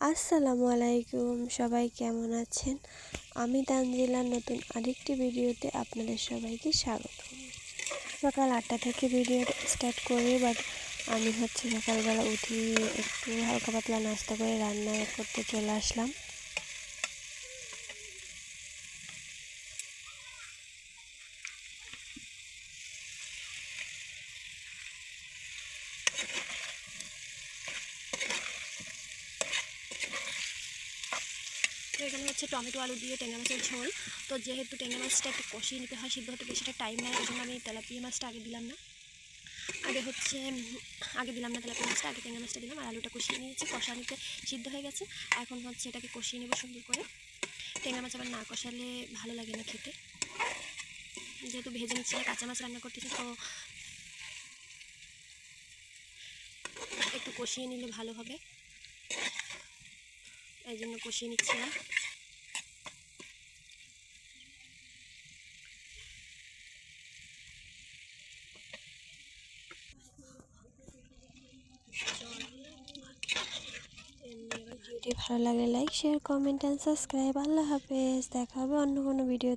আসসালামু আলাইকুম, সবাই কেমন আছেন? আমি তানজিলার নতুন আরেকটি ভিডিওতে আপনাদের সবাইকে স্বাগত। সকাল 8টা থেকে ভিডিও স্টার্ট করি, বাট আমি সকালবেলা উঠি একটু হালকা পাতলা নাস্তা করে রান্না করতে চলে আসলাম। তো এখানে টমেটো আলু দিয়ে ট্যাংরা মাছের ঝোল। তো যেহেতু ট্যাংরা মাছটা একটু কষিয়ে নিতে হয়, সিদ্ধ হতে বেশিটা টাইম নেয়, এই জন্য আমি তেলাপিয়া মাছটা আগে দিলাম না। তেলাপিয়া মাছটা আগে ট্যাংরা মাছটা দিলাম, আর আলুটা কষিয়ে নিয়েছি। কষানিতে সিদ্ধ হয়ে গেছে। এখন এটাকে কষিয়ে নেবো সুন্দর করে। ট্যাংরা মাছ আবার না কষালে ভালো লাগে না খেতে, যেহেতু ভেজে নিচ্ছি না, কাঁচা মাছ রান্না করতেছি, তো একটু কষিয়ে নিলে ভালো হবে, এই জন্য কষিয়ে নিচ্ছিলাম। ভিডিওটি ভালো লাগলে like, share, comment and subscribe. আল্লাহ হাফেজ, দেখা হবে অন্য কোনো ভিডিও।